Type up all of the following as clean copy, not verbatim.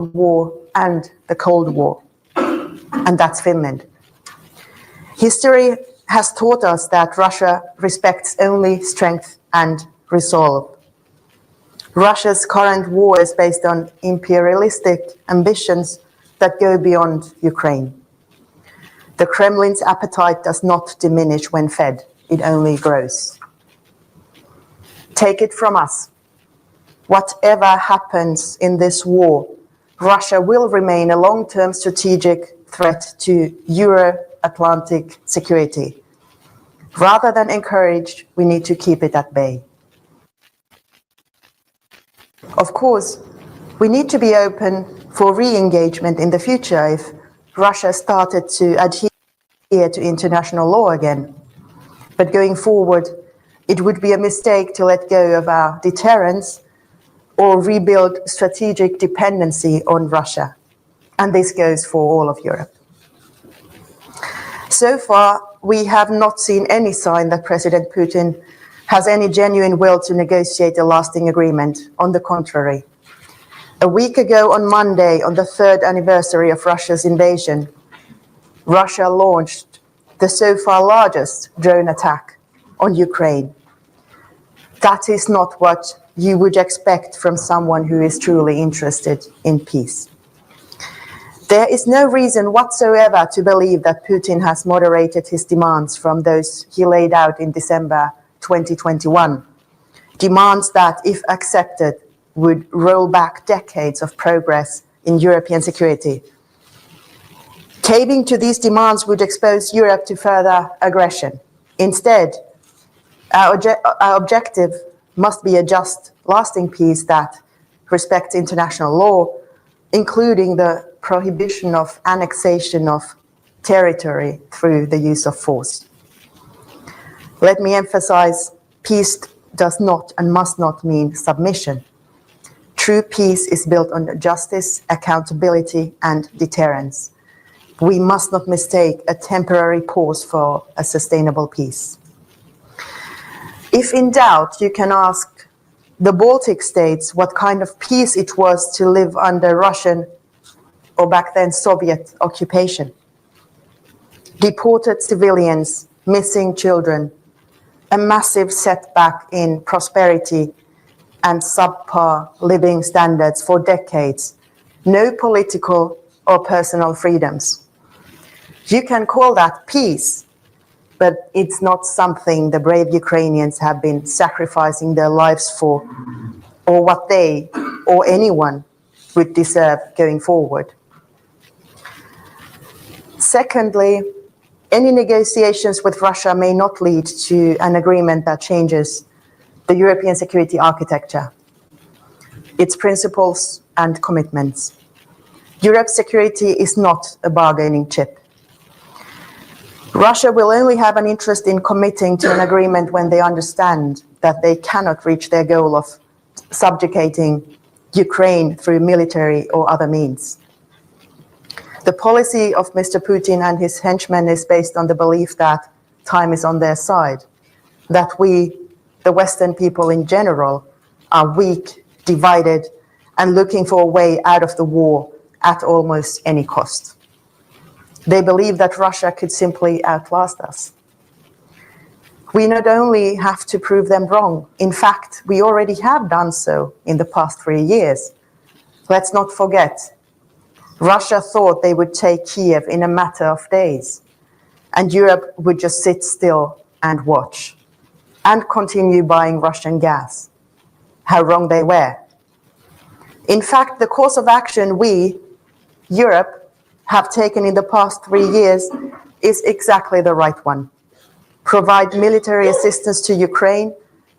War and the Cold War, and that's Finland. History has taught us that Russia respects only strength and resolve. Russia's current war is based on imperialistic ambitions that go beyond Ukraine. The Kremlin's appetite does not diminish when fed, it only grows. Take it from us. Whatever happens in this war, Russia will remain a long-term strategic threat to Euro-Atlantic security. Rather than encourage, we need to keep it at bay. Of course, we need to be open for re-engagement in the future if Russia started to adhere to international law again. But going forward, it would be a mistake to let go of our deterrence or rebuild strategic dependency on Russia. And this goes for all of Europe. So far, we have not seen any sign that President Putin has any genuine will to negotiate a lasting agreement. On the contrary. A week ago on Monday, on the 3rd anniversary of Russia's invasion, Russia launched the so far largest drone attack on Ukraine. That is not what you would expect from someone who is truly interested in peace. There is no reason whatsoever to believe that Putin has moderated his demands from those he laid out in December 2021. Demands that, if accepted, would roll back decades of progress in European security. Caving to these demands would expose Europe to further aggression. Instead, our objective must be a just, lasting peace that respects international law, including the prohibition of annexation of territory through the use of force. Let me emphasize, peace does not and must not mean submission. True peace is built on justice, accountability, and deterrence. We must not mistake a temporary pause for a sustainable peace. If in doubt, you can ask the Baltic states what kind of peace it was to live under Russian, or back then Soviet, occupation. Deported civilians, missing children, a massive setback in prosperity and subpar living standards for decades, no political or personal freedoms. You can call that peace, but it's not something the brave Ukrainians have been sacrificing their lives for, or what they or anyone would deserve going forward. Secondly, any negotiations with Russia may not lead to an agreement that changes the European security architecture, its principles and commitments. Europe's security is not a bargaining chip. Russia will only have an interest in committing to an agreement when they understand that they cannot reach their goal of subjugating Ukraine through military or other means. The policy of Mr. Putin and his henchmen is based on the belief that time is on their side, that we, the Western people in general, are weak, divided, and looking for a way out of the war at almost any cost. They believe that Russia could simply outlast us. We not only have to prove them wrong, in fact, we already have done so in the past 3 years. Let's not forget, Russia thought they would take Kiev in a matter of days, and Europe would just sit still and watch, and continue buying Russian gas. How wrong they were. In fact, the course of action we, Europe, have taken in the past 3 years is exactly the right one. Provide military assistance to Ukraine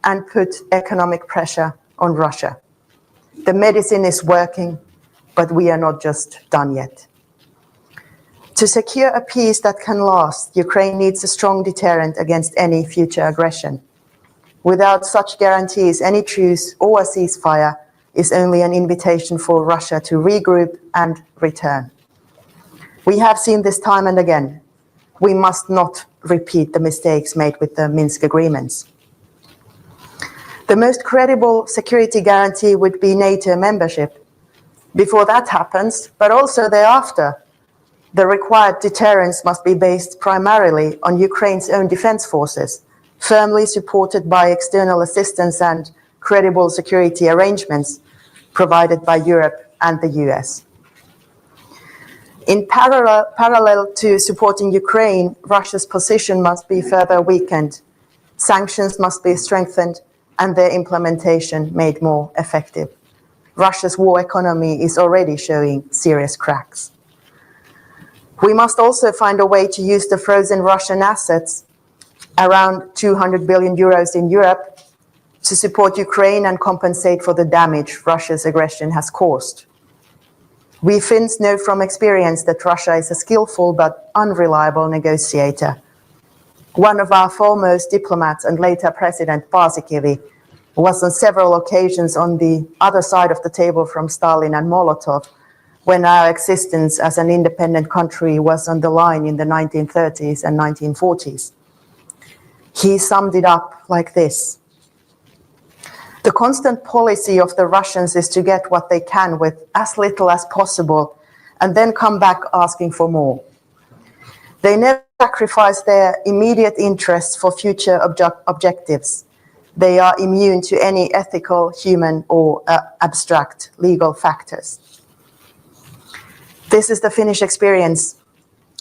and put economic pressure on Russia. The medicine is working, but we are not just done yet. To secure a peace that can last, Ukraine needs a strong deterrent against any future aggression. Without such guarantees, any truce or a ceasefire is only an invitation for Russia to regroup and return. We have seen this time and again. We must not repeat the mistakes made with the Minsk agreements. The most credible security guarantee would be NATO membership. Before that happens, but also thereafter, the required deterrence must be based primarily on Ukraine's own defense forces, firmly supported by external assistance and credible security arrangements provided by Europe and the US. In parallel to supporting Ukraine, Russia's position must be further weakened. Sanctions must be strengthened and their implementation made more effective. Russia's war economy is already showing serious cracks. We must also find a way to use the frozen Russian assets, around 200 billion euros in Europe, to support Ukraine and compensate for the damage Russia's aggression has caused. We Finns know from experience that Russia is a skillful but unreliable negotiator. One of our foremost diplomats and later President Paasikivi was on several occasions on the other side of the table from Stalin and Molotov when our existence as an independent country was on the line in the 1930s and 1940s. He summed it up like this: the constant policy of the Russians is to get what they can with as little as possible and then come back asking for more. They never sacrifice their immediate interests for future objectives. They are immune to any ethical, human, or abstract legal factors. This is the Finnish experience.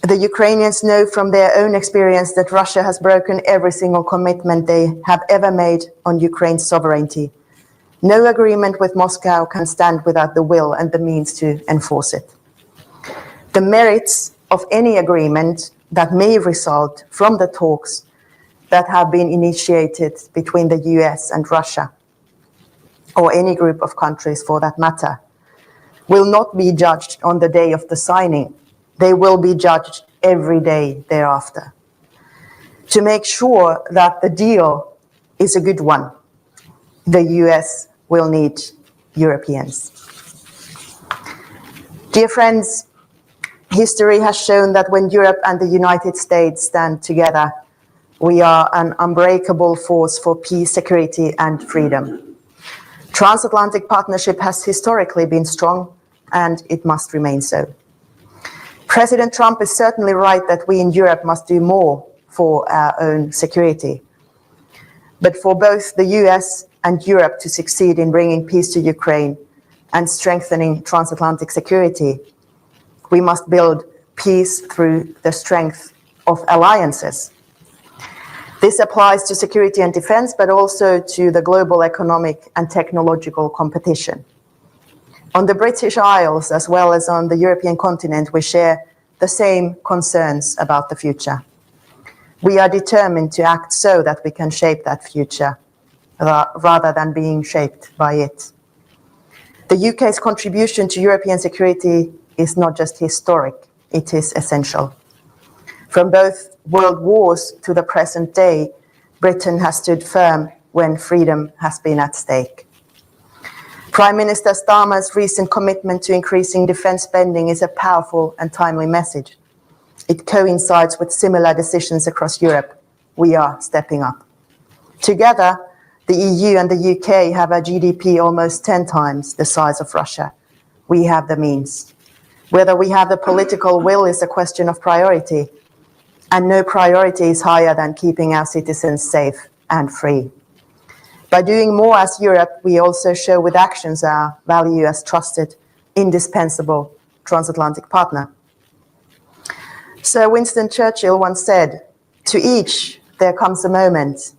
The Ukrainians know from their own experience that Russia has broken every single commitment they have ever made on Ukraine's sovereignty. No agreement with Moscow can stand without the will and the means to enforce it. The merits of any agreement that may result from the talks that have been initiated between the US and Russia, or any group of countries for that matter, will not be judged on the day of the signing. They will be judged every day thereafter. To make sure that the deal is a good one, the US will need Europeans. Dear friends, history has shown that when Europe and the United States stand together, we are an unbreakable force for peace, security, and freedom. Transatlantic partnership has historically been strong, and it must remain so. President Trump is certainly right that we in Europe must do more for our own security. But for both the US and Europe to succeed in bringing peace to Ukraine and strengthening transatlantic security, we must build peace through the strength of alliances. This applies to security and defense, but also to the global economic and technological competition. On the British Isles, as well as on the European continent, we share the same concerns about the future. We are determined to act so that we can shape that future, rather than being shaped by it. The UK's contribution to European security is not just historic, it is essential. From both world wars to the present day, Britain has stood firm when freedom has been at stake. Prime Minister Starmer's recent commitment to increasing defence spending is a powerful and timely message. It coincides with similar decisions across Europe. We are stepping up. Together, the EU and the UK have a GDP almost 10 times the size of Russia. We have the means. Whether we have the political will is a question of priority, and no priority is higher than keeping our citizens safe and free. By doing more as Europe, we also show with actions our value as trusted, indispensable transatlantic partner. Sir Winston Churchill once said, "To each there comes a moment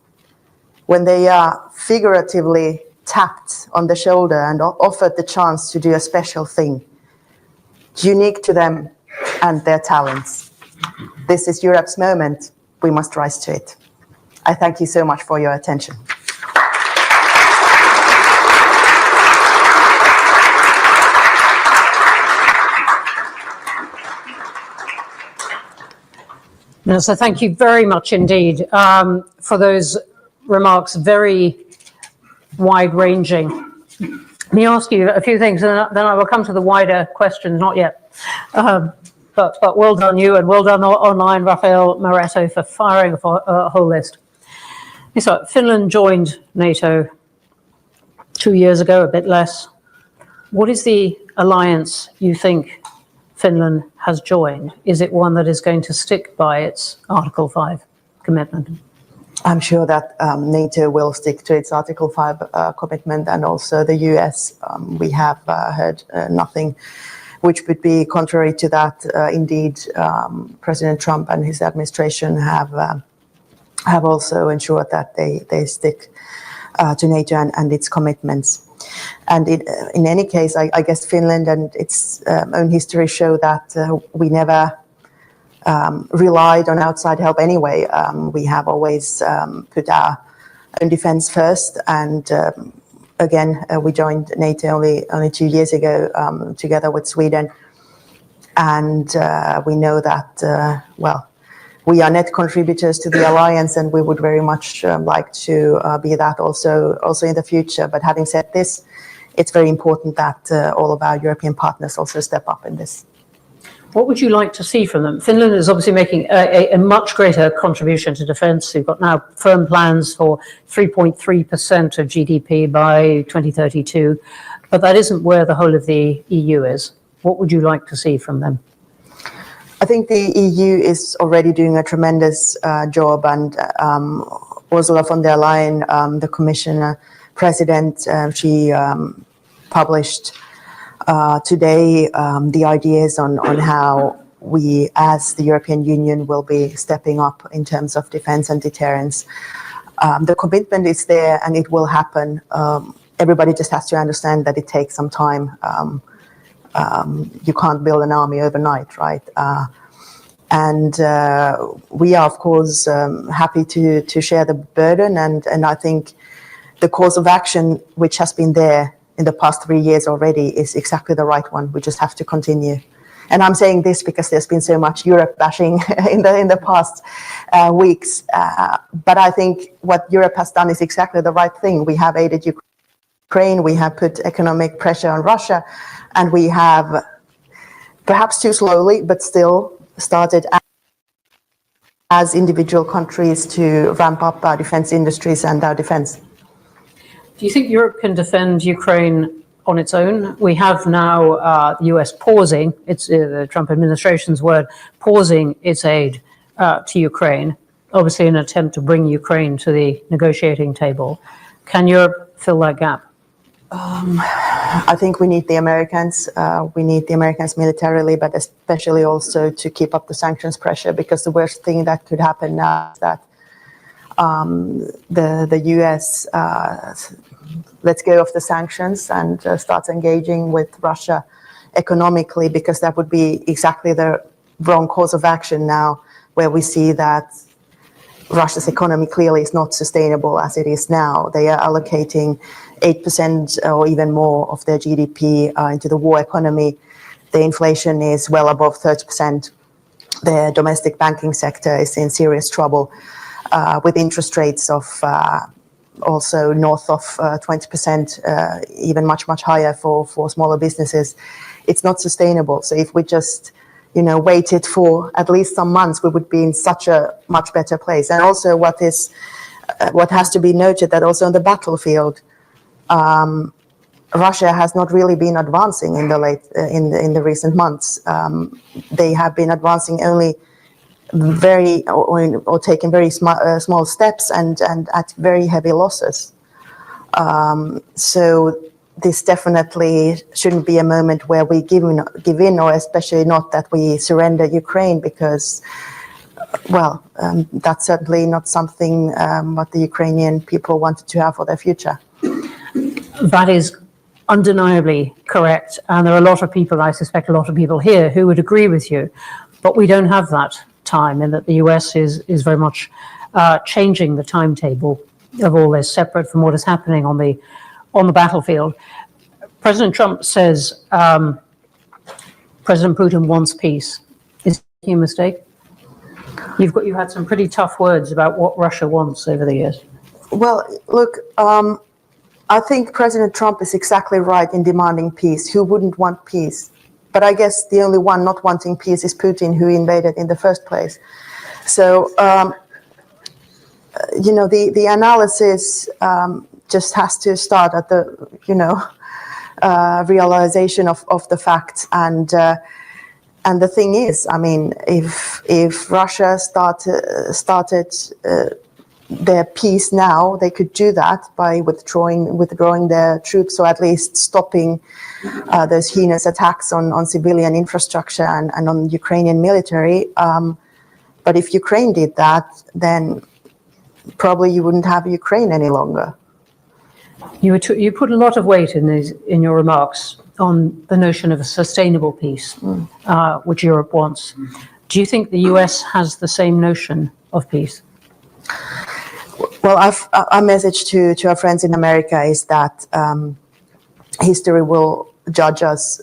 when they are figuratively tapped on the shoulder and offered the chance to do a special thing, unique to them and their talents. This is Europe's moment. We must rise to it." I thank you so much for your attention. So thank you very much indeed for those remarks, very wide-ranging. Let me ask you a few things, and then I will come to the wider questions, not yet. But well done you, and well done online, Rafael Moretto, for firing a whole list. So Finland joined NATO 2 years ago, a bit less. What is the alliance you think Finland has joined? Is it one that is going to stick by its Article 5 commitment? I'm sure that NATO will stick to its Article 5 commitment, and also the US. We have heard nothing which would be contrary to that. Indeed, President Trump and his administration have also ensured that they stick to NATO and its commitments. And in any case, I guess Finland and its own history show that we never relied on outside help anyway. We have always put our own defense first. And again, we joined NATO only 2 years ago together with Sweden. And we know that, well, we are net contributors to the alliance, and we would very much like to be that also in the future. But having said this, it's very important that all of our European partners also step up in this. What would you like to see from them? Finland is obviously making a much greater contribution to defence. They've got now firm plans for 3.3% of GDP by 2032, but that isn't where the whole of the EU is. What would you like to see from them? I think the EU is already doing a tremendous job, and Ursula von der Leyen, the Commission President, she published today the ideas on how we as the European Union will be stepping up in terms of defense and deterrence. The commitment is there and it will happen. Everybody just has to understand that it takes some time. You can't build an army overnight, right? And we are, of course, happy to share the burden, and I think the course of action which has been there in the past 3 years already is exactly the right one. We just have to continue. And I'm saying this because there's been so much Europe bashing in the past weeks. But I think what Europe has done is exactly the right thing. We have aided Ukraine, we have put economic pressure on Russia, and we have, perhaps too slowly, but still started as individual countries to ramp up our defense industries and our defense. Do you think Europe can defend Ukraine on its own? We have now the US pausing, it's the Trump administration's word, pausing its aid to Ukraine, obviously in an attempt to bring Ukraine to the negotiating table. Can Europe fill that gap? I think we need the Americans. We need the Americans militarily, but especially also to keep up the sanctions pressure, because the worst thing that could happen now is that the US lets go of the sanctions and starts engaging with Russia economically, because that would be exactly the wrong course of action now, where we see that Russia's economy clearly is not sustainable as it is now. They are allocating 8% or even more of their GDP into the war economy. The inflation is well above 30%. The domestic banking sector is in serious trouble with interest rates of also north of 20%, even much higher for smaller businesses. It's not sustainable. So if we just waited for at least some months, we would be in such a much better place. And also what has to be noted, that also on the battlefield, Russia has not really been advancing in the recent months. They have been advancing only or taking very small steps and at very heavy losses. So this definitely shouldn't be a moment where we give in, or especially not that we surrender Ukraine, because, well, that's certainly not something what the Ukrainian people wanted to have for their future. That is undeniably correct. And there are a lot of people, I suspect a lot of people here, who would agree with you. But we don't have that time, in that the US is very much changing the timetable of all this, separate from what is happening on the battlefield. President Trump says President Putin wants peace. Is he a mistake? You've had some pretty tough words about what Russia wants over the years. Well, look, I think President Trump is exactly right in demanding peace. Who wouldn't want peace? But I guess the only one not wanting peace is Putin, who invaded in the first place. So, the analysis just has to start at realization of the facts. And the thing is, I mean, if Russia started their peace now, they could do that by withdrawing their troops, or at least stopping those heinous attacks on civilian infrastructure and on Ukrainian military. But if Ukraine did that, then probably you wouldn't have Ukraine any longer. You put a lot of weight in your remarks on the notion of a sustainable peace, which Europe wants. Do you think the US has the same notion of peace? Well, our message to our friends in America is that history will judge us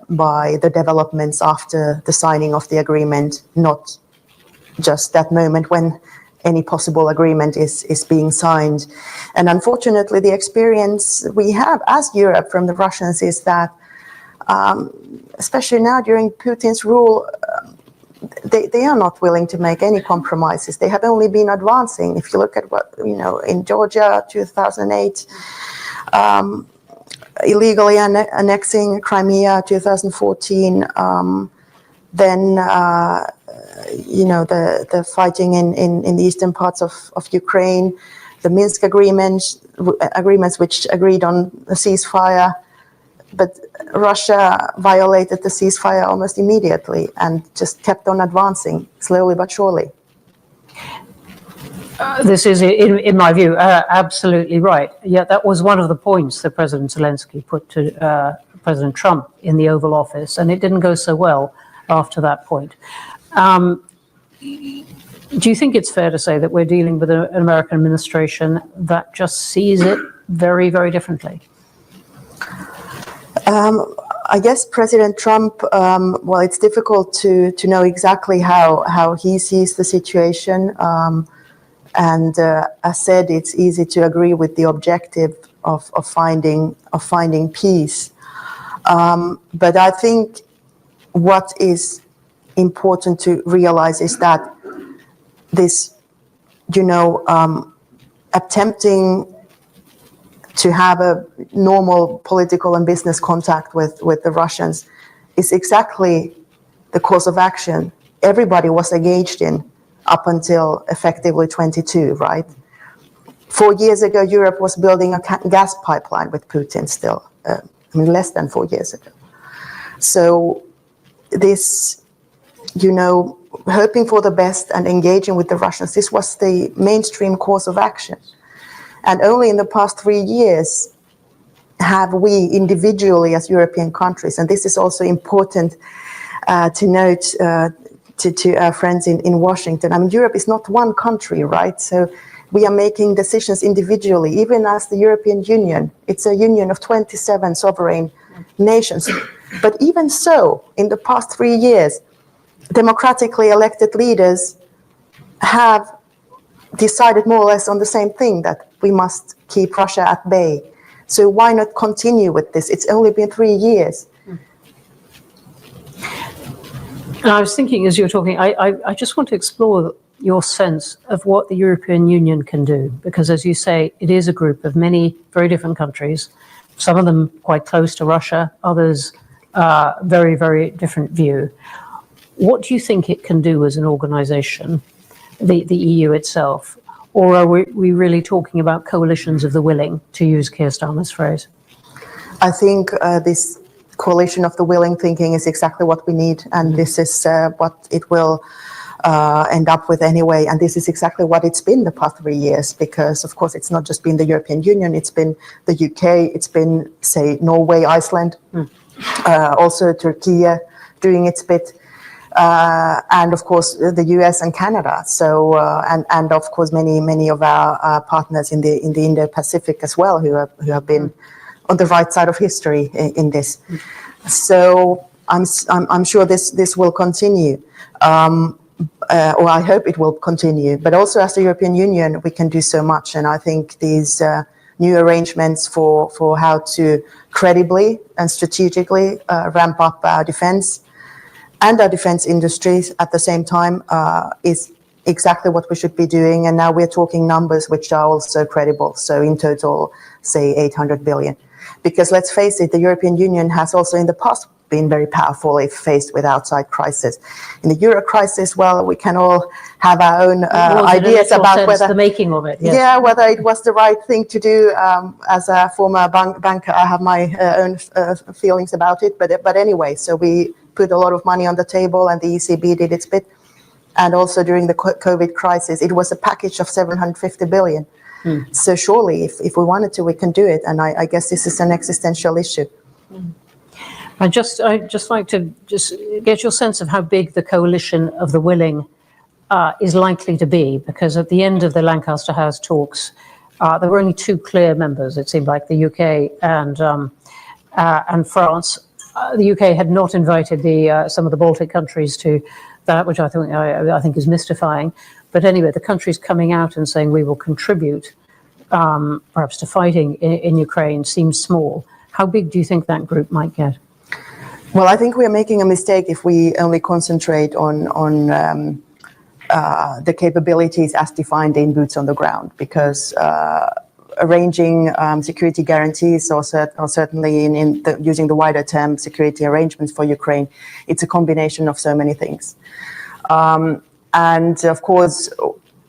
by the developments after the signing of the agreement, not just that moment when any possible agreement is being signed. And unfortunately, the experience we have as Europe from the Russians is that, especially now during Putin's rule, they are not willing to make any compromises. They have only been advancing. If you look at what, in Georgia, 2008, illegally annexing Crimea, 2014, then, the fighting in the eastern parts of Ukraine, the Minsk agreements which agreed on a ceasefire, but Russia violated the ceasefire almost immediately and just kept on advancing slowly but surely. This is, in my view, absolutely right. Yeah, that was one of the points that President Zelensky put to President Trump in the Oval Office, and it didn't go so well after that point. Do you think it's fair to say that we're dealing with an American administration that just sees it very, very differently? I guess President Trump, well, it's difficult to know exactly how he sees the situation. And as said, it's easy to agree with the objective of finding peace. But I think what is important to realize is that this, attempting to have a normal political and business contact with the Russians is exactly the course of action everybody was engaged in up until effectively 22, right? 4 years ago, Europe was building a gas pipeline with Putin still, less than 4 years ago. So this, hoping for the best and engaging with the Russians, this was the mainstream course of action. And only in the past 3 years have we individually as European countries, and this is also important to note to our friends in Washington. Europe is not one country, right? So we are making decisions individually, even as the European Union. It's a union of 27 sovereign nations. But even so, in the past 3 years, democratically elected leaders have decided more or less on the same thing, that we must keep Russia at bay. So why not continue with this? It's only been 3 years. And I was thinking as you were talking, I just want to explore your sense of what the European Union can do, because as you say, it is a group of many very different countries, some of them quite close to Russia, others very, very different view. What do you think it can do as an organization, the EU itself? Or are we really talking about coalitions of the willing, to use Keir Starmer's phrase? I think this coalition of the willing thinking is exactly what we need, and this is what it will end up with anyway. And this is exactly what it's been the past 3 years, because of course it's not just been the European Union, it's been the UK, it's been, say, Norway, Iceland, also Turkey doing its bit. And of course the US and Canada. So and of course many of our partners in the Indo-Pacific as well, who have been on the right side of history in this. So I'm sure this will continue, or I hope it will continue. But also as the European Union, we can do so much, and I think these new arrangements for how to credibly and strategically ramp up our defense and our defense industries at the same time is exactly what we should be doing. And now we're talking numbers which are also credible. So in total, say 800 billion. Because let's face it, the European Union has also in the past been very powerful if faced with outside crisis. In the Euro crisis, well, we can all have our own ideas about whether the making of it. Yes. Yeah, whether it was the right thing to do. As a former banker, I have my own feelings about it. But anyway, so we put a lot of money on the table, and the ECB did its bit. And also during the COVID crisis, it was a package of 750 billion. So surely, if we wanted to, we can do it. And I guess this is an existential issue. I'd just like to just get your sense of how big the coalition of the willing is likely to be, because at the end of the Lancaster House talks, there were only two clear members. It seemed like the UK and France. The UK had not invited some of the Baltic countries to that, which I think is mystifying. But anyway, the countries coming out and saying we will contribute, perhaps to fighting in Ukraine, seems small. How big do you think that group might get? Well, I think we are making a mistake if we only concentrate on the capabilities as defined in boots on the ground, because arranging security guarantees, or certainly using the wider term security arrangements for Ukraine, it's a combination of so many things. And of course,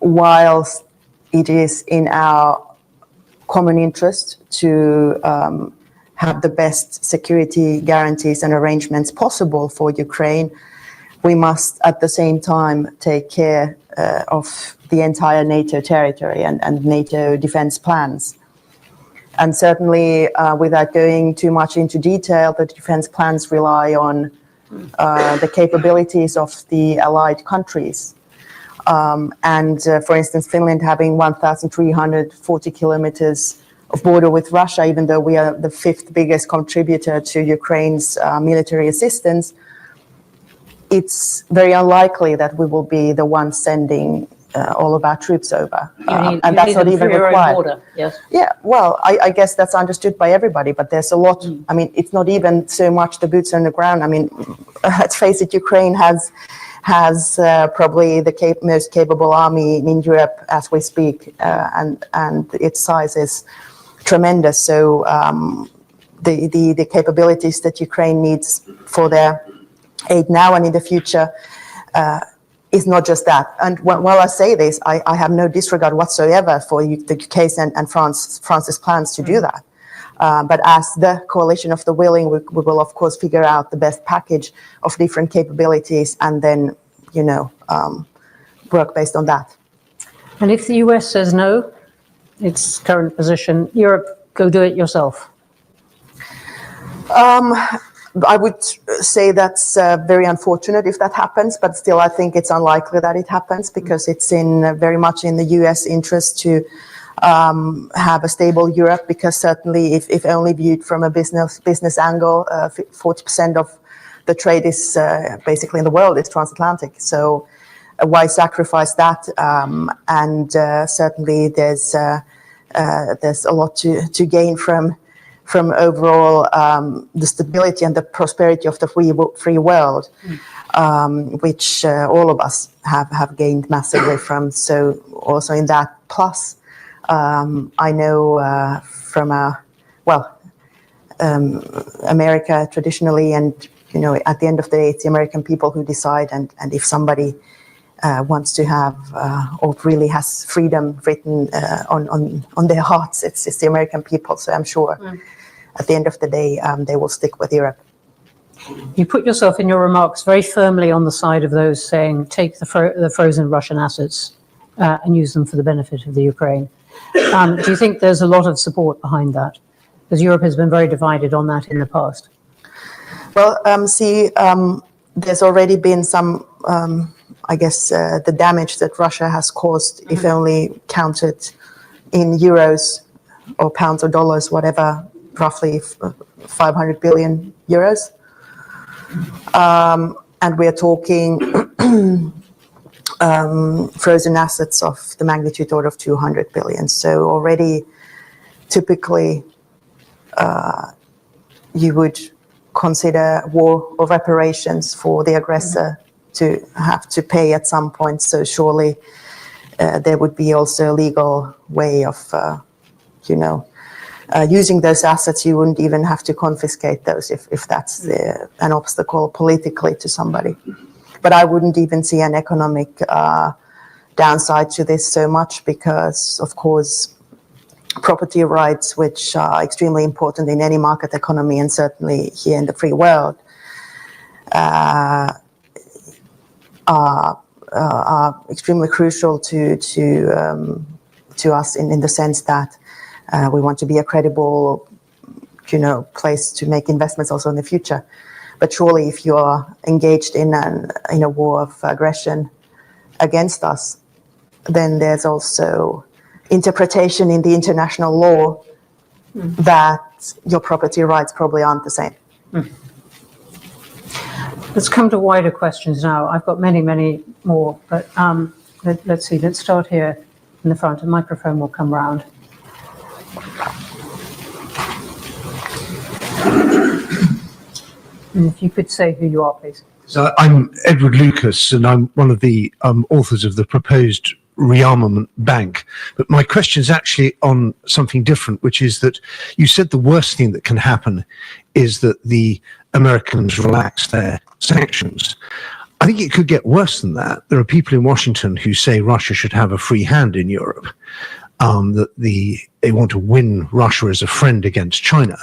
whilst it is in our common interest to have the best security guarantees and arrangements possible for Ukraine, we must at the same time take care of the entire NATO territory and NATO defense plans. And certainly, without going too much into detail, the defense plans rely on the capabilities of the allied countries. For instance, Finland having 1,340 kilometers of border with Russia, even though we are the fifth biggest contributor to Ukraine's military assistance, it's very unlikely that we will be the ones sending all of our troops over. And that's not even required. Border, yes. Yeah, well, I guess that's understood by everybody, but there's a lot. I mean, it's not even so much the boots on the ground. I mean, let's face it, Ukraine has probably the most capable army in Europe as we speak, and its size is tremendous. So the capabilities that Ukraine needs for their aid now and in the future is not just that. And while I say this, I have no disregard whatsoever for the UK's and France's plans to do that. But as the coalition of the willing, we will of course figure out the best package of different capabilities, and then work based on that. And if the US says no, its current position, Europe, go do it yourself. I would say that's very unfortunate if that happens, but still I think it's unlikely that it happens, because it's very much in the US interest to have a stable Europe, because certainly if only viewed from a business angle, 40% of the trade is basically in the world, it's transatlantic. So why sacrifice that? And certainly there's a lot to gain from overall the stability and the prosperity of the free world, which all of us have gained massively from. So also in that, plus I know from America traditionally, and at the end of the day, it's the American people who decide, and if somebody wants to have or really has freedom written on their hearts, it's the American people. So I'm sure at the end of the day, they will stick with Europe. You put yourself in your remarks very firmly on the side of those saying, take the frozen Russian assets and use them for the benefit of the Ukraine. Do you think there's a lot of support behind that? Because Europe has been very divided on that in the past. Well, there's already been some, I guess, the damage that Russia has caused, if only counted in euros or pounds or dollars, whatever, roughly 500 billion euros. And we're talking frozen assets of the magnitude order of 200 billion. So already, typically, you would consider war or reparations for the aggressor to have to pay at some point. So surely there would be also a legal way of, using those assets, you wouldn't even have to confiscate those if that's an obstacle politically to somebody. But I wouldn't even see an economic downside to this so much because, of course, property rights, which are extremely important in any market economy and certainly here in the free world, are extremely crucial to us in the sense that we want to be a credible, place to make investments also in the future. But surely, if you are engaged in a war of aggression against us, then there's also interpretation in the international law that your property rights probably aren't the same. Let's come to wider questions now. I've got many, many more, but let's see. Let's start here in the front. A microphone will come round. And if you could say who you are, please. So I'm Edward Lucas, and I'm one of the authors of the proposed rearmament bank. But my question is actually on something different, which is that you said the worst thing that can happen is that the Americans relax their sanctions. I think it could get worse than that. There are people in Washington who say Russia should have a free hand in Europe, that they want to win Russia as a friend against China.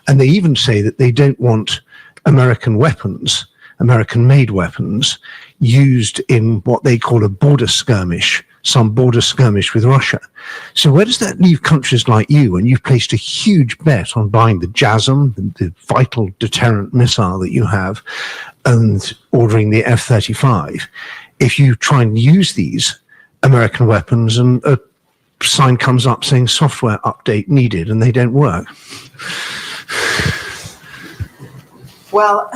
And they even say that they don't want American weapons, American-made weapons, used in what they call a border skirmish, some border skirmish with Russia. So where does that leave countries like you when you've placed a huge bet on buying the JASM, the vital deterrent missile that you have, and ordering the F-35, if you try and use these American weapons and a sign comes up saying software update needed and they don't work? Well,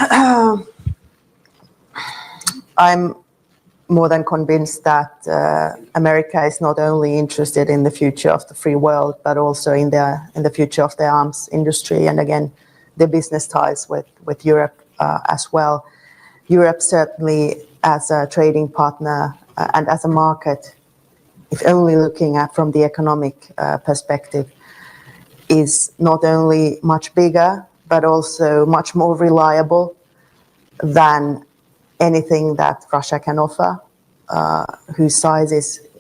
I'm more than convinced that America is not only interested in the future of the free world, but also in the future of the arms industry, and again, the business ties with Europe as well. Europe certainly, as a trading partner and as a market, if only looking at from the economic perspective, is not only much bigger, but also much more reliable than anything that Russia can offer, whose size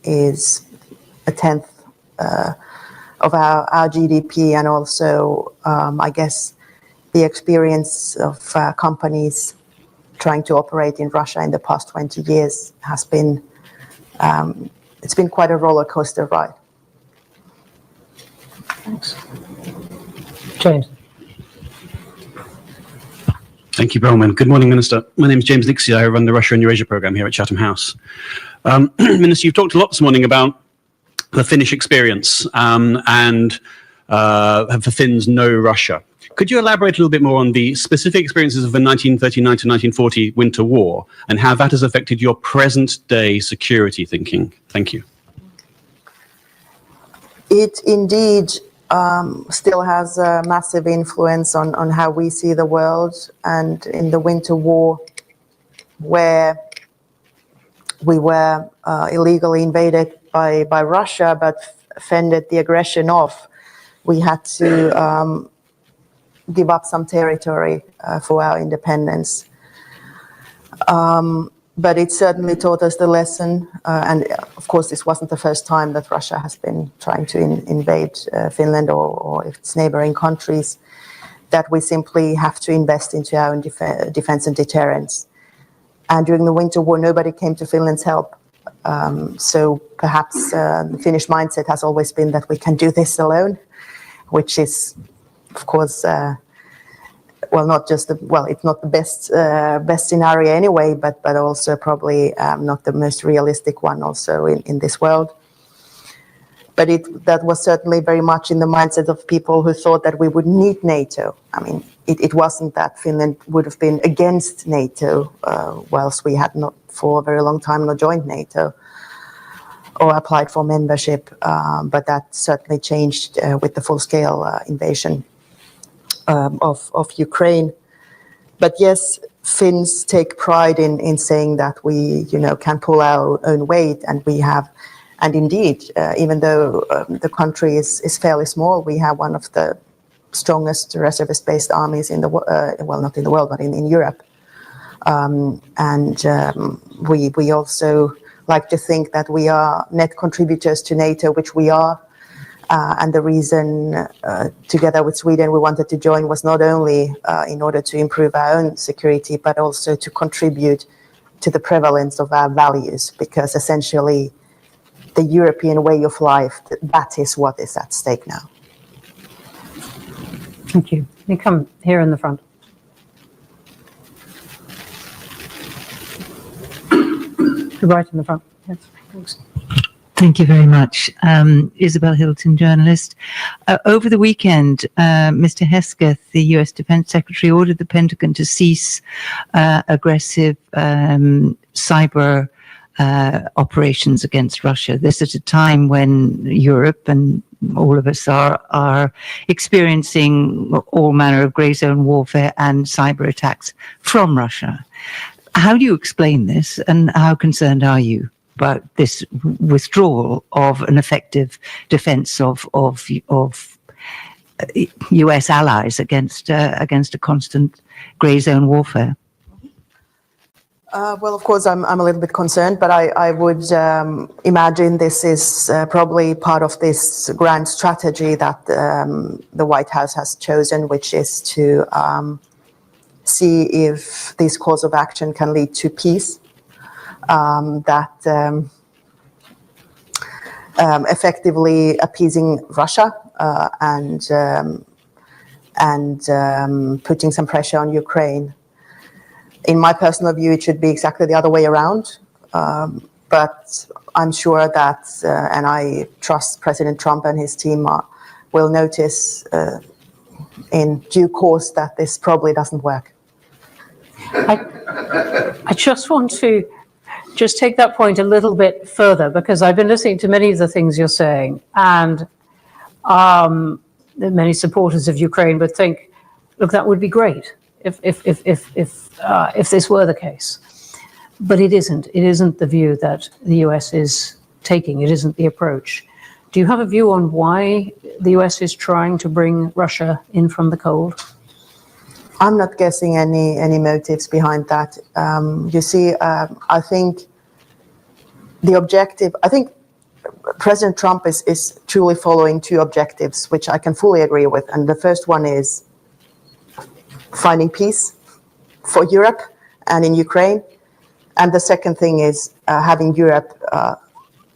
is a tenth of our GDP, and also, I guess, the experience of companies trying to operate in Russia in the past 20 years has been, it's been quite a roller coaster ride. Thanks. James. Thank you, Bellman. Good morning, Minister. My name is James Nixie. I run the Russia and Eurasia programme here at Chatham House. Minister, you've talked a lot this morning about the Finnish experience and for Finns know Russia. Could you elaborate a little bit more on the specific experiences of the 1939 to 1940 Winter War and how that has affected your present-day security thinking? Thank you. It indeed still has a massive influence on how we see the world. And in the Winter War, where we were illegally invaded by Russia, but fended the aggression off, we had to give up some territory for our independence. But it certainly taught us the lesson, and of course this wasn't the first time that Russia has been trying to invade Finland or its neighboring countries, that we simply have to invest into our own defense and deterrence. And during the Winter War, nobody came to Finland's help. So perhaps the Finnish mindset has always been that we can do this alone, which is, of course, it's not the best scenario anyway, but also probably not the most realistic one also in this world. But that was certainly very much in the mindset of people who thought that we would need NATO. I mean, it wasn't that Finland would have been against NATO, whilst we had not for a very long time not joined NATO or applied for membership, but that certainly changed with the full-scale invasion of Ukraine. But yes, Finns take pride in saying that we, can pull our own weight, and we have And indeed, even though the country is fairly small, we have one of the strongest reservist-based armies in the well, not in the world, but in Europe. We also like to think that we are net contributors to NATO, which we are. And the reason, together with Sweden, we wanted to join was not only in order to improve our own security, but also to contribute to the prevalence of our values, because essentially the European way of life, that is what is at stake now. Thank you. You come here in the front. Right in the front. Yes, thanks. Thank you very much. Isabel Hilton, journalist. Over the weekend, Mr. Hesketh, the US Defense Secretary, ordered the Pentagon to cease aggressive cyber operations against Russia. This at a time when Europe and all of us are experiencing all manner of grey zone warfare and cyber attacks from Russia. How do you explain this, and how concerned are you about this withdrawal of an effective defense of US allies against a constant grey zone warfare? Well, of course, I'm a little bit concerned, but I would imagine this is probably part of this grand strategy that the White House has chosen, which is to see if this course of action can lead to peace. Effectively appeasing Russia and putting some pressure on Ukraine. In my personal view, it should be exactly the other way around. But I'm sure that, and I trust President Trump and his team will notice in due course that this probably doesn't work. I just want to take that point a little bit further, because I've been listening to many of the things you're saying, and many supporters of Ukraine would think, look, that would be great if this were the case. But it isn't. It isn't the view that the US is taking. It isn't the approach. Do you have a view on why the US is trying to bring Russia in from the cold? I'm not guessing any motives behind that. You see, I think the objective, I think President Trump is truly following two objectives, which I can fully agree with. And the first one is finding peace for Europe and in Ukraine. And the second thing is having Europe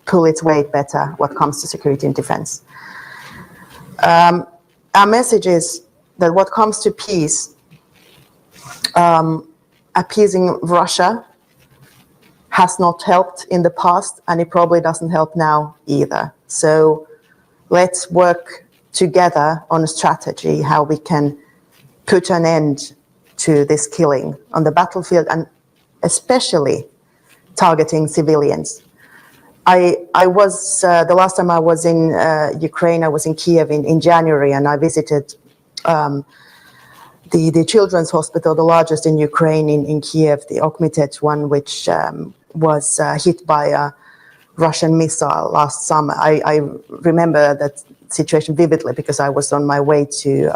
pull its weight better when it comes to security and defense. Our message is that what comes to peace, appeasing Russia has not helped in the past, and it probably doesn't help now either. So let's work together on a strategy how we can put an end to this killing on the battlefield, and especially targeting civilians. I was, the last time I was in Ukraine, I was in Kiev in January, and I visited the children's hospital, the largest in Ukraine, in Kiev, the Okhmitet one, which was hit by a Russian missile last summer. I remember that situation vividly because I was on my way to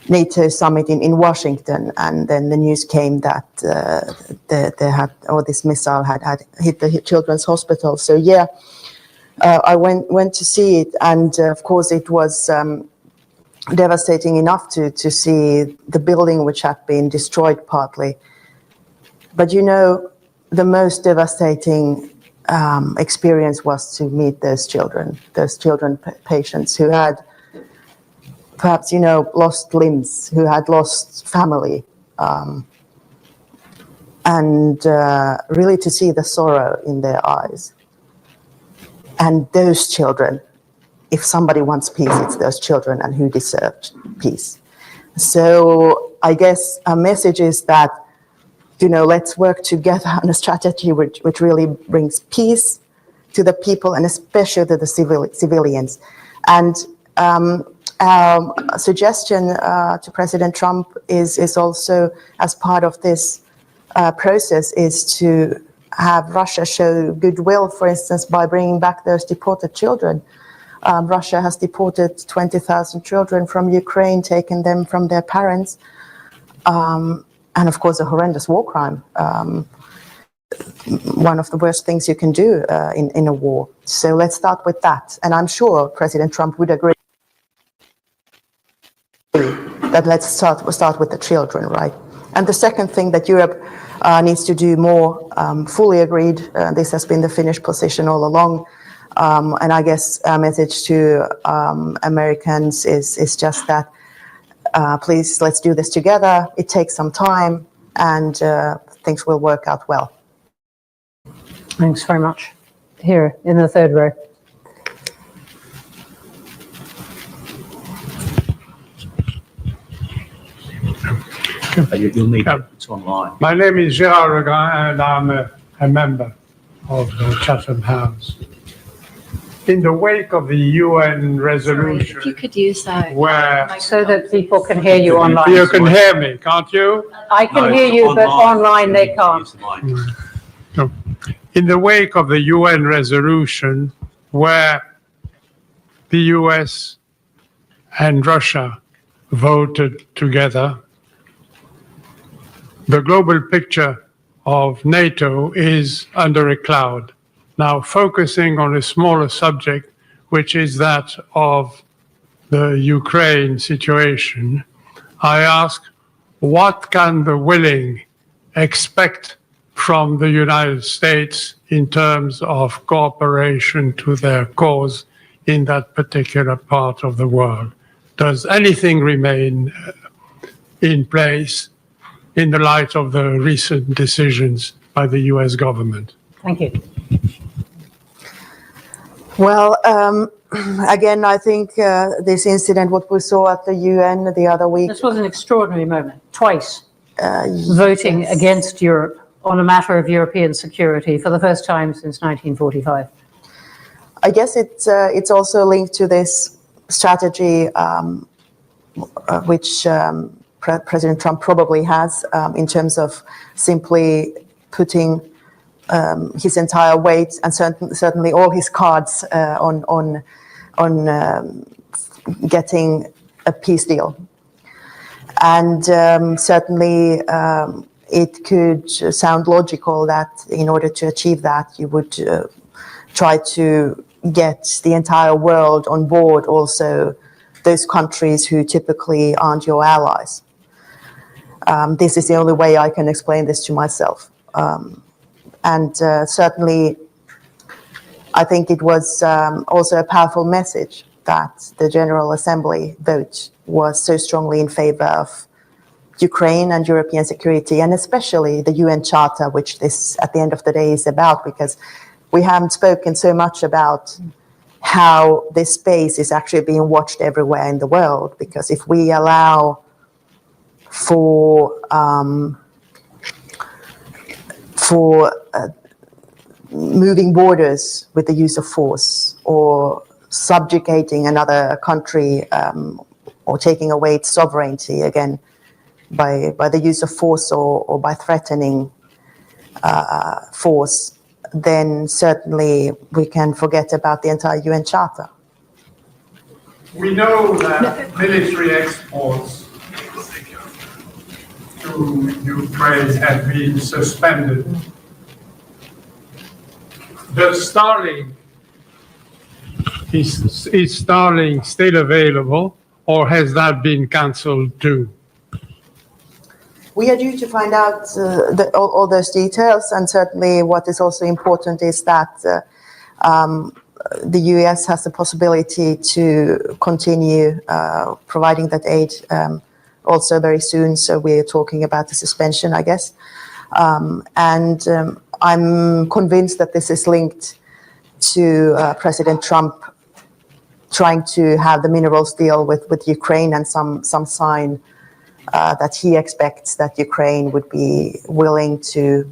NATO summit in Washington, and then the news came that this missile had hit the children's hospital. So yeah, I went to see it, and of course it was devastating enough to see the building which had been destroyed partly. But you know, the most devastating experience was to meet those children patients who had perhaps, lost limbs, who had lost family, and really to see the sorrow in their eyes. And those children, if somebody wants peace, it's those children, and who deserve peace. So I guess our message is that, let's work together on a strategy which really brings peace to the people, and especially to the civilians. And our suggestion to President Trump is also, as part of this process, is to have Russia show goodwill, for instance, by bringing back those deported children. Russia has deported 20,000 children from Ukraine, taken them from their parents, and of course a horrendous war crime. One of the worst things you can do in a war. So let's start with that. And I'm sure President Trump would agree that let's start with the children, right? And the second thing that Europe needs to do more, fully agreed, this has been the Finnish position all along, and I guess our message to Americans is just that, please, let's do this together. It takes some time, and things will work out well. Thanks very much. Here in the third row. You'll need it online. My name is Gérard Regrand, and I'm a member of the Chatham House. In the wake of the UN resolution, If you could use that. where So that people can hear you online. you can hear me, can't you? I can hear you, but online they can't. No. In the wake of the UN resolution, where the US and Russia voted together, the global picture of NATO is under a cloud. Now, focusing on a smaller subject, which is that of the Ukraine situation, I ask, what can the willing expect from the United States in terms of cooperation to their cause in that particular part of the world? Does anything remain in place in the light of the recent decisions by the US government? Thank you. Well, again, I think this incident, what we saw at the UN the other week, This was an extraordinary moment, twice voting yes. against Europe on a matter of European security for the first time since 1945. I guess it's also linked to this strategy which President Trump probably has in terms of simply putting his entire weight and certainly all his cards on getting a peace deal. And certainly it could sound logical that in order to achieve that, you would try to get the entire world on board, also those countries who typically aren't your allies. This is the only way I can explain this to myself. And certainly, I think it was also a powerful message that the General Assembly vote was so strongly in favor of Ukraine and European security, and especially the UN Charter, which this, at the end of the day, is about, because we haven't spoken so much about how this space is actually being watched everywhere in the world. Because if we allow for moving borders with the use of force, or subjugating another country, or taking away its sovereignty again by the use of force, or by threatening force, then certainly we can forget about the entire UN Charter. We know that military exports to Ukraine have been suspended. Does Starlink, is Starlink still available, or has that been cancelled too? We are due to find out all those details, and certainly what is also important is that the US has the possibility to continue providing that aid also very soon. So we're talking about the suspension, I guess. I'm convinced that this is linked to President Trump trying to have the minerals deal with Ukraine, and some sign that he expects that Ukraine would be willing to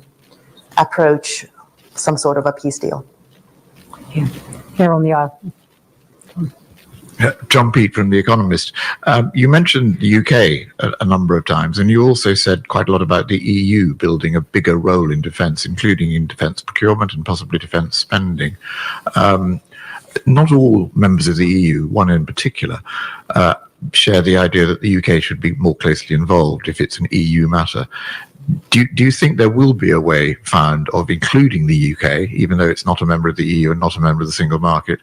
approach some sort of a peace deal. Here on the aisle. John Peet from The Economist. You mentioned the UK a number of times, and you also said quite a lot about the EU building a bigger role in defence, including in defence procurement and possibly defence spending. Not all members of the EU, one in particular, share the idea that the UK should be more closely involved if it's an EU matter. Do you think there will be a way found of including the UK, even though it's not a member of the EU and not a member of the single market?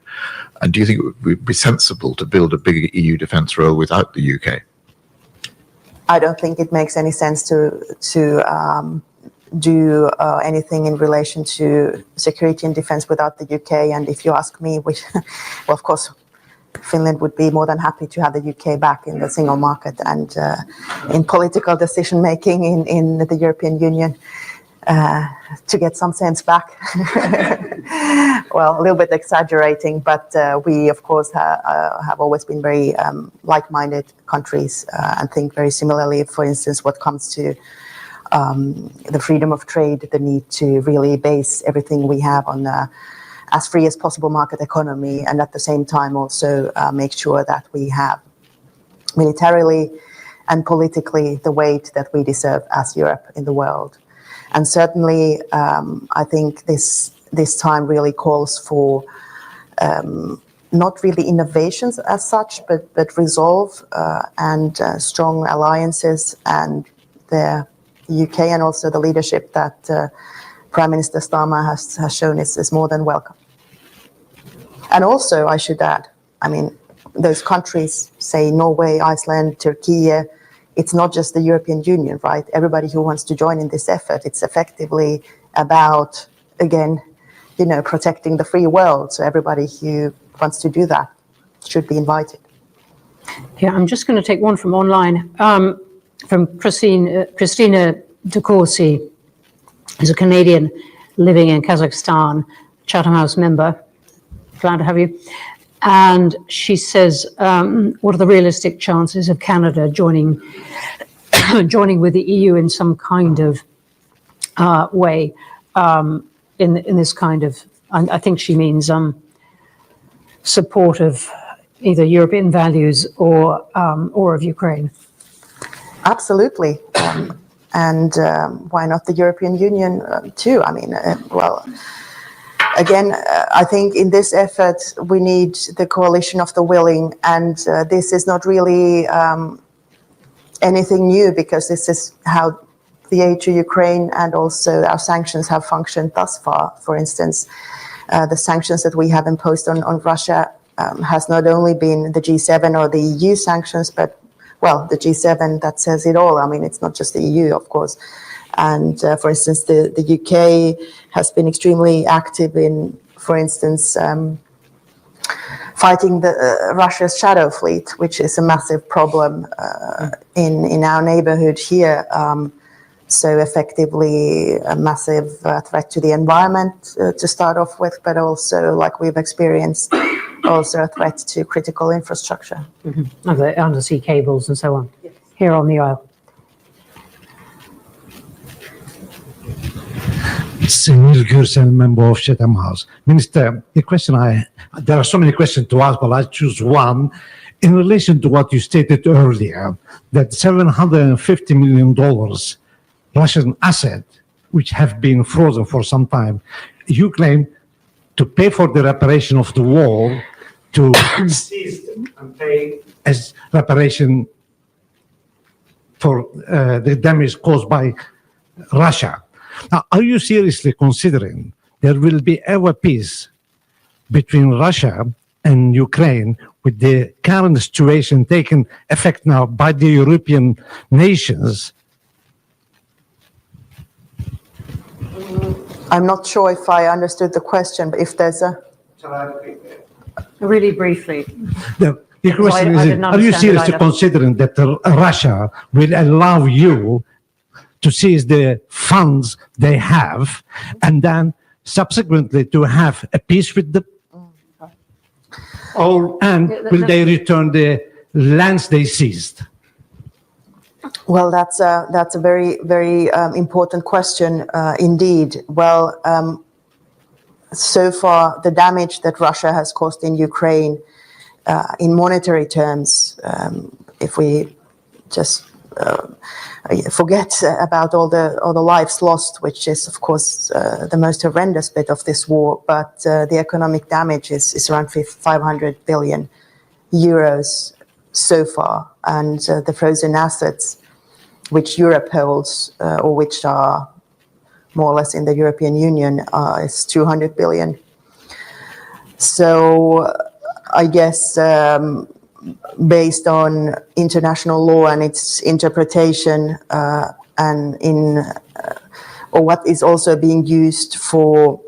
And do you think it would be sensible to build a bigger EU defence role without the UK? I don't think it makes any sense to do anything in relation to security and defence without the UK. And if you ask me, which, well, of course, Finland would be more than happy to have the UK back in the single market and in political decision making in the European Union to get some sense back. Well, a little bit exaggerating, but we, of course, have always been very like-minded countries and think very similarly. For instance, what comes to the freedom of trade, the need to really base everything we have on as free as possible market economy, and at the same time also make sure that we have militarily and politically the weight that we deserve as Europe in the world. And certainly I think this time really calls for not really innovations as such, but resolve and strong alliances, and the UK and also the leadership that Prime Minister Starmer has shown is more than welcome. And also, I should add, I mean, those countries, say Norway, Iceland, Turkey, it's not just the European Union, right? Everybody who wants to join in this effort, it's effectively about, again, protecting the free world. So everybody who wants to do that should be invited. Yeah, I'm just going to take one from online, from Christina de Courcy, who's a Canadian living in Kazakhstan, Chatham House member. Glad to have you. And she says, what are the realistic chances of Canada joining with the EU in some kind of way, in this kind of, I think she means support of either European values or of Ukraine? Absolutely. And why not the European Union too? I mean, well, again, I think in this effort, we need the coalition of the willing, and this is not really anything new, because this is how the aid to Ukraine and also our sanctions have functioned thus far. For instance, the sanctions that we have imposed on Russia has not only been the G7 or the EU sanctions, but, well, the G7, that says it all. I mean, it's not just the EU, of course. And for instance, the UK has been extremely active in, for instance, fighting Russia's shadow fleet, which is a massive problem in our neighborhood here. So effectively a massive threat to the environment to start off with, but also, like we've experienced, also a threat to critical infrastructure. Mm-hmm. Of the undersea cables and so on, yes. Here on the aisle. Neil Gürsel, member of Chatham House. Minister, there are so many questions to ask, but I choose one. In relation to what you stated earlier, that $750 million Russian asset, which have been frozen for some time, you claim to pay for the reparation of the wall, to seize them and pay as reparation for the damage caused by Russia. Now, are you seriously considering there will be ever peace between Russia and Ukraine with the current situation taken effect now by the European nations? I'm not sure if I understood the question, but if there's a... Really briefly. The question is, are you seriously considering that Russia will allow you to seize the funds they have, and then subsequently to have a peace with them? And will they return the lands they seized? Well, that's a very, very important question indeed. Well, so far, the damage that Russia has caused in Ukraine in monetary terms, if we just forget about all the lives lost, which is of course the most horrendous bit of this war, but the economic damage is around 500 billion euros so far, and the frozen assets which Europe holds, or which are more or less in the European Union, is 200 billion. So I guess based on international law and its interpretation, and or what is also being used for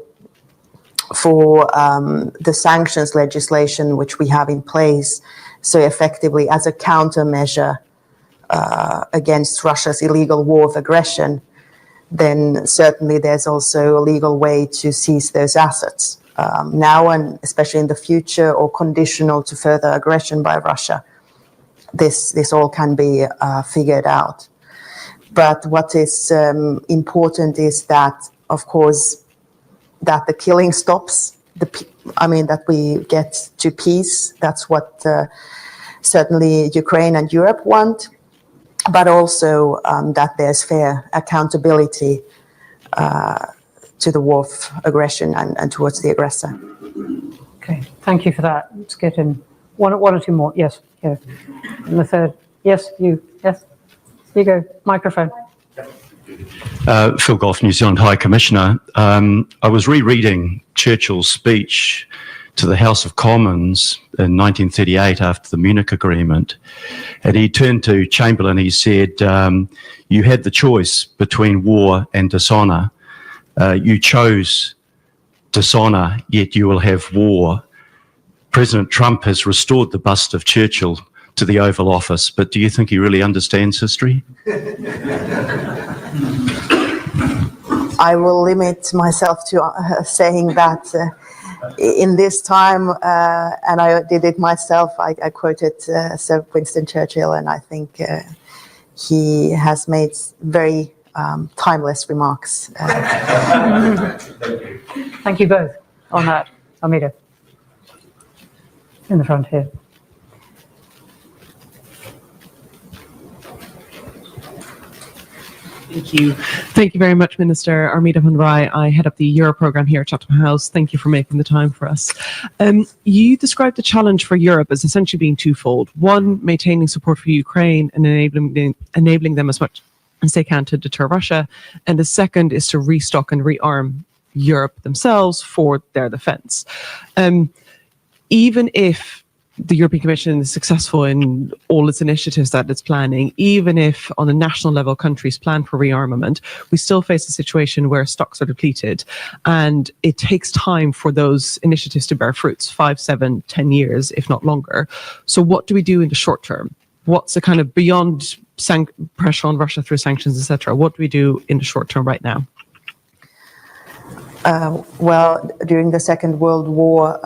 the sanctions legislation which we have in place, so effectively as a countermeasure against Russia's illegal war of aggression, then certainly there's also a legal way to seize those assets. Now and especially in the future, or conditional to further aggression by Russia, this all can be figured out. But what is important is that, of course, that the killing stops. That we get to peace. That's what certainly Ukraine and Europe want, but also that there's fair accountability to the war of aggression and towards the aggressor. Okay, thank you for that. Let's get in one or two more. Yes, here. And the third. Yes, you. Yes, you go. Microphone. Phil Goff, New Zealand High Commissioner. I was rereading Churchill's speech to the House of Commons in 1938 after the Munich Agreement, and he turned to Chamberlain. He said, "You had the choice between war and dishonour. You chose dishonour, yet you will have war." President Trump has restored the bust of Churchill to the Oval Office, but do you think he really understands history? I will limit myself to saying that in this time, and I did it myself, I quoted Sir Winston Churchill, and I think he has made very timeless remarks. Thank you both on that. Armida, in the front here. Thank you. Thank you very much, Minister. Armida van Rij. I head up the Euro program here at Chatham House. Thank you for making the time for us. You described the challenge for Europe as essentially being twofold. One, maintaining support for Ukraine and enabling them as much as they can to deter Russia. And the second is to restock and rearm Europe themselves for their defense. Even if the European Commission is successful in all its initiatives that it's planning, even if on a national level countries plan for rearmament, we still face a situation where stocks are depleted, and it takes time for those initiatives to bear fruits, 5, 7, 10 years, if not longer. So what do we do in the short term? What's the kind of beyond pressure on Russia through sanctions, etc.? What do we do in the short term right now? Well, during the Second World War,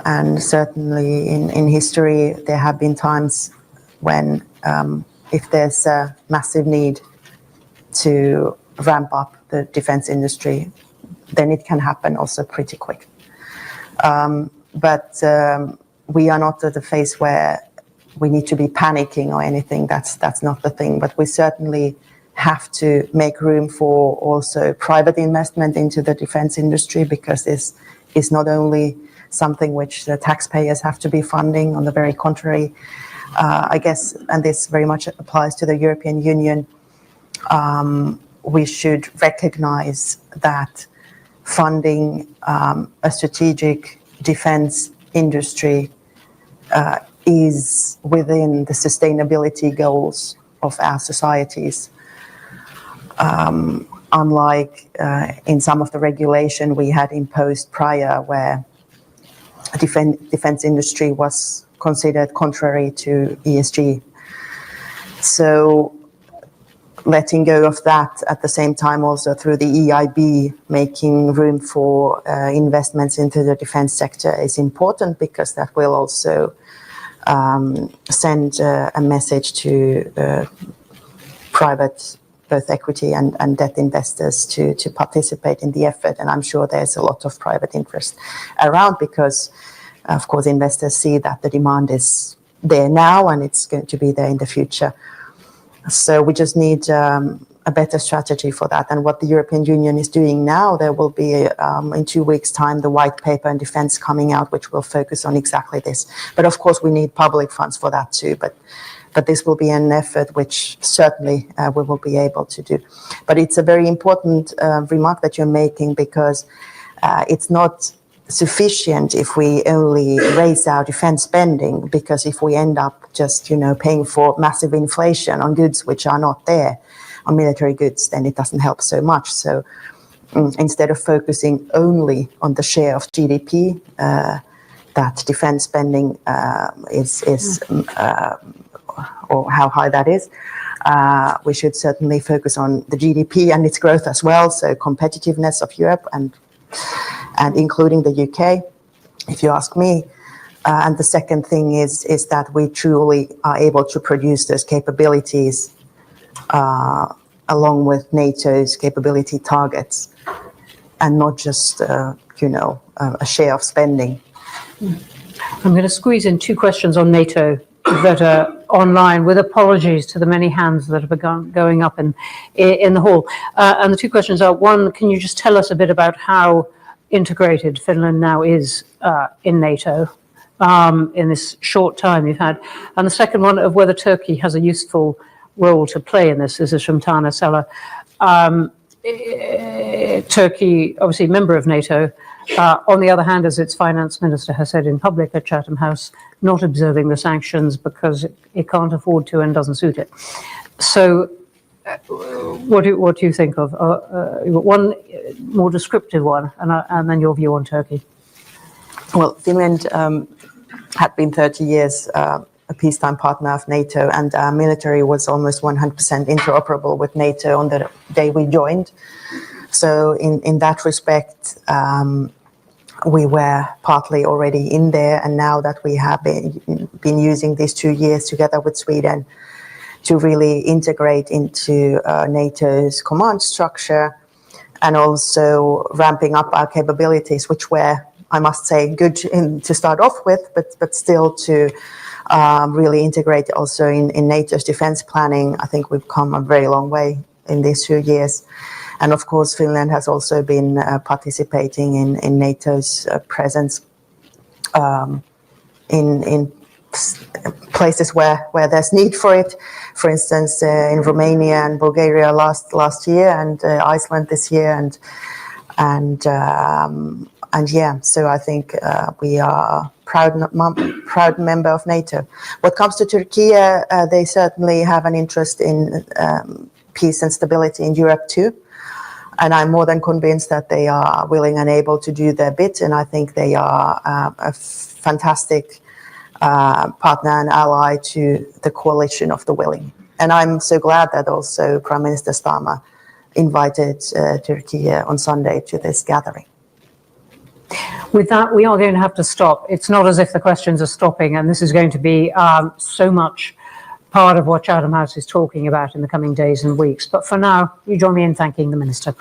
and certainly in history, there have been times when if there's a massive need to ramp up the defense industry, then it can happen also pretty quick. But we are not at the phase where we need to be panicking or anything. That's not the thing. But we certainly have to make room for also private investment into the defense industry, because this is not only something which the taxpayers have to be funding. On the very contrary, I guess, and this very much applies to the European Union, we should recognize that funding a strategic defense industry is within the sustainability goals of our societies. Unlike in some of the regulation we had imposed prior, where defense industry was considered contrary to ESG. So letting go of that at the same time also through the EIB, making room for investments into the defense sector is important, because that will also send a message to private both equity and debt investors to participate in the effort. And I'm sure there's a lot of private interest around, because of course, investors see that the demand is there now and it's going to be there in the future. So we just need a better strategy for that. And what the European Union is doing now, there will be in 2 weeks' time the white paper on defence coming out, which will focus on exactly this. But of course, we need public funds for that too. But this will be an effort which certainly we will be able to do. But it's a very important remark that you're making, because it's not sufficient if we only raise our defense spending, because if we end up just, paying for massive inflation on goods which are not there, on military goods, then it doesn't help so much. So instead of focusing only on the share of GDP that defense spending is or how high that is, we should certainly focus on the GDP and its growth as well. So competitiveness of Europe and including the UK, if you ask me. And the second thing is that we truly are able to produce those capabilities along with NATO's capability targets, and not just, a share of spending. I'm going to squeeze in 2 questions on NATO that are online, with apologies to the many hands that have begun going up in the hall. And the 2 questions are: one, can you just tell us a bit about how integrated Finland now is in NATO in this short time you've had? And the second one, of whether Turkey has a useful role to play in this. This is from Tana Sella. Turkey, obviously a member of NATO, on the other hand, as its finance minister has said in public at Chatham House, not observing the sanctions because it can't afford to and doesn't suit it. So what do you think of one more descriptive one, and then your view on Turkey? Well, Finland had been 30 years a peacetime partner of NATO, and our military was almost 100% interoperable with NATO on the day we joined. So in that respect, we were partly already in there, and now that we have been using these 2 years together with Sweden to really integrate into NATO's command structure, and also ramping up our capabilities, which were, I must say, good to start off with, but still to really integrate also in NATO's defense planning. I think we've come a very long way in these 2 years. And of course, Finland has also been participating in NATO's presence in places where there's need for it. For instance, in Romania and Bulgaria last year, and Iceland this year, and yeah. So I think we are proud member of NATO. What comes to Turkey, they certainly have an interest in peace and stability in Europe too. And I'm more than convinced that they are willing and able to do their bit. And I think they are a fantastic partner and ally to the coalition of the willing. And I'm so glad that also Prime Minister Starmer invited Turkey on Sunday to this gathering. With that, we are going to have to stop. It's not as if the questions are stopping, and this is going to be so much part of what Chatham House is talking about in the coming days and weeks. But for now, you join me in thanking the Minister.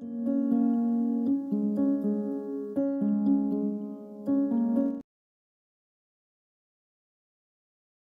you.